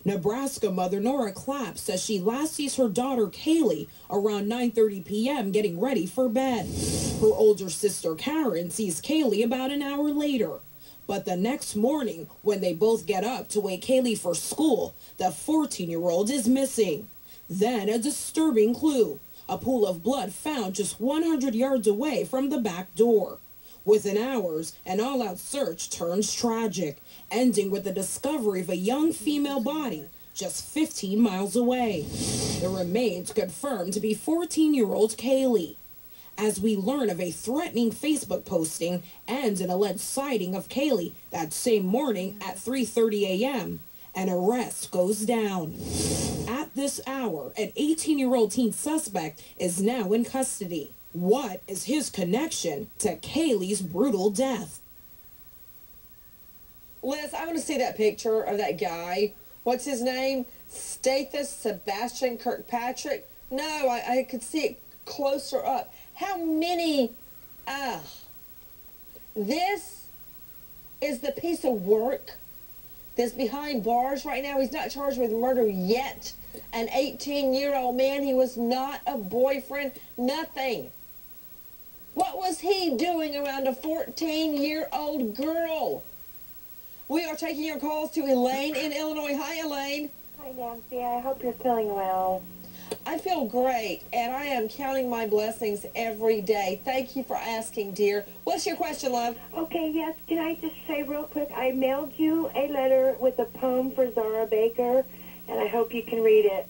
Nebraska mother Nora Clapp says she last sees her daughter Kailee around 9:30 p.m. getting ready for bed. Her older sister Karen sees Kailee about an hour later. But the next morning, when they both get up to wake Kailee for school, the 14-year-old is missing. Then a disturbing clue. A pool of blood found just 100 yards away from the back door. Within hours, an all-out search turns tragic, ending with the discovery of a young female body just 15 miles away. The remains confirmed to be 14-year-old Kailee. As we learn of a threatening Facebook posting and an alleged sighting of Kailee that same morning at 3:30 a.m., an arrest goes down. At this hour, an 18-year-old teen suspect is now in custody. What is his connection to Kailee's brutal death? Liz, I want to see that picture of that guy. What's his name? Stathis Sebastian Kirkpatrick? No, I could see it closer up. How many? This is the piece of work that's behind bars right now. He's not charged with murder yet. An 18-year-old man. He was not a boyfriend. Nothing. What was he doing around a 14-year-old girl? We are taking your calls to Elaine in Illinois. Hi, Elaine. Hi, Nancy. I hope you're feeling well. I feel great, and I am counting my blessings every day. Thank you for asking, dear. What's your question, love? Okay, yes. Can I just say real quick, I mailed you a letter with a poem for Zara Baker, and I hope you can read it.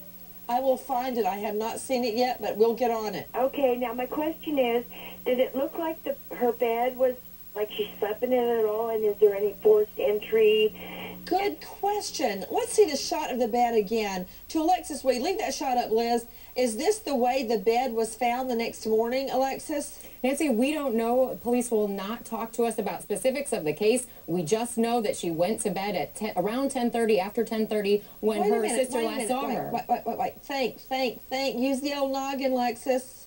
I will find it. I have not seen it yet, but we'll get on it. Okay, now my question is, did it look like her bed was, like she slept in it at all, and is there any forced entry? Good question. Let's see the shot of the bed again. To Alexis Reed, leave that shot up, Liz. Is this the way the bed was found the next morning, Alexis? Nancy, we don't know. Police will not talk to us about specifics of the case. We just know that she went to bed at around 10:30, after 10:30, when her sister last saw her. Wait. Think. Use the old noggin, Alexis.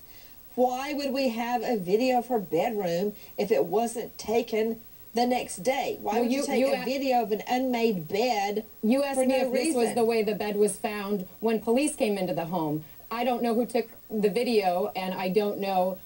Why would we have a video of her bedroom if it wasn't taken the next day? Why would you take a video of an unmade bed You asked for me no if this reason? was the way the bed was found when police came into the home. I don't know who took the video, and I don't know,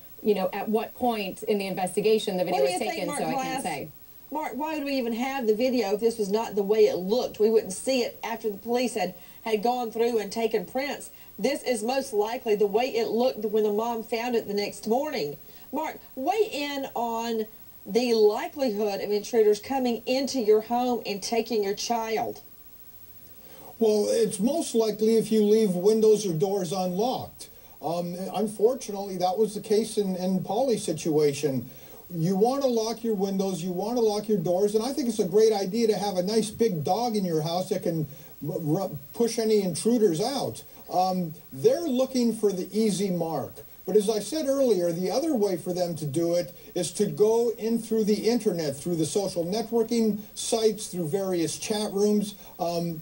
at what point in the investigation the video was taken, so I can't say. Mark, why would we even have the video if this was not the way it looked? We wouldn't see it after the police had gone through and taken prints. This is most likely the way it looked when the mom found it the next morning. Mark, weigh in on the likelihood of intruders coming into your home and taking your child. Well, it's most likely if you leave windows or doors unlocked. Unfortunately, that was the case in Polly's situation. You want to lock your windows, you want to lock your doors, and I think it's a great idea to have a nice big dog in your house that can push any intruders out. They're looking for the easy mark. But as I said earlier, the other way for them to do it is to go in through the internet, through the social networking sites, through various chat rooms. And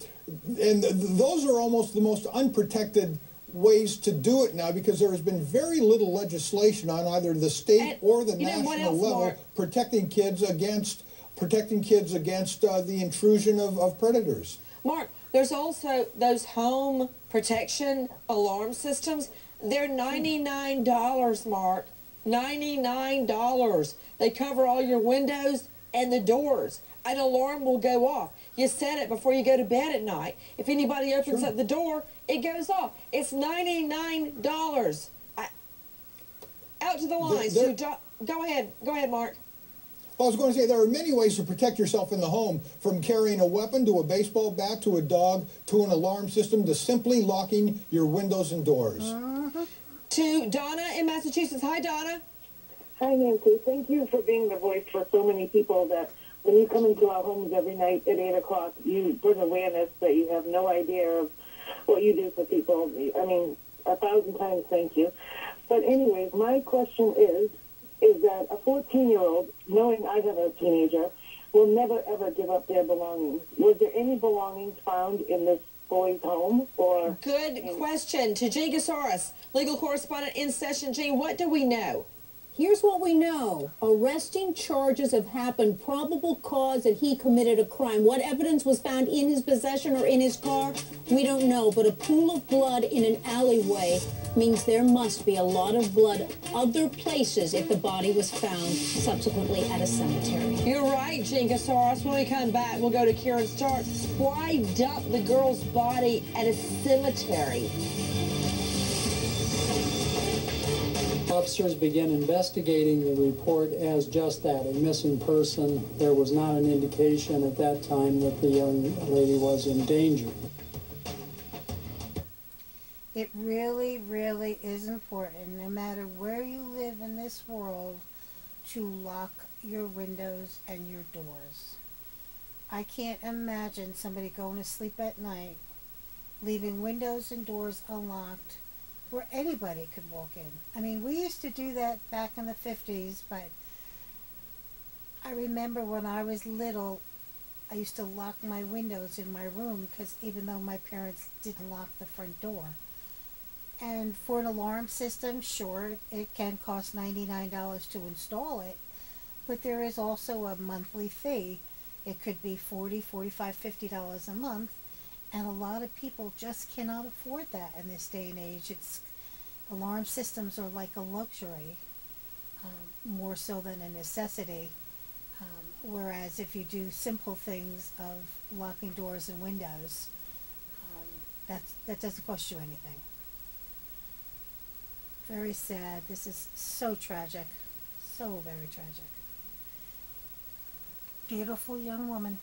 those are almost the most unprotected ways to do it now, because there has been very little legislation on either the state or the national level protecting kids against the intrusion of predators. Mark, there's also those home protection alarm systems. They're $99, Mark. $99. They cover all your windows and the doors. An alarm will go off. You set it before you go to bed at night. If anybody opens up the door, it goes off. It's $99. Out to the lines. Go ahead, Mark. Well, I was going to say, there are many ways to protect yourself in the home, from carrying a weapon to a baseball bat to a dog to an alarm system to simply locking your windows and doors. To Donna in Massachusetts. Hi, Donna. Hi, Nancy. Thank you for being the voice for so many people that when you come into our homes every night at 8 o'clock, you bring awareness that you have no idea of what you do for people. I mean, 1,000 times thank you. But anyways, my question is that a 14-year-old, knowing I have a teenager, will never, ever give up their belongings. Was there any belongings found in this boy's home? Or good question. To Gene Gasaris, legal correspondent in session. Gene, what do we know? Here's what we know. Arresting charges have happened. Probable cause that he committed a crime. What evidence was found in his possession or in his car? We don't know. But a pool of blood in an alleyway means there must be a lot of blood other places if the body was found subsequently at a cemetery. You're right, Jinka Saros. When we come back, we'll go to Karen Stark. Why dump the girl's body at a cemetery? Officers began investigating the report as just that, a missing person. There was not an indication at that time that the young lady was in danger. It really, really is important, no matter where you live in this world, to lock your windows and your doors. I can't imagine somebody going to sleep at night, leaving windows and doors unlocked, where anybody could walk in. I mean, we used to do that back in the 50s, but I remember when I was little, I used to lock my windows in my room because even though my parents didn't lock the front door. And for an alarm system, sure, it can cost $99 to install it, but there is also a monthly fee. It could be $40, $45, $50 a month. And a lot of people just cannot afford that in this day and age. Alarm systems are like a luxury, more so than a necessity. Whereas if you do simple things of locking doors and windows, that doesn't cost you anything. Very sad. This is so tragic. So very tragic. Beautiful young woman.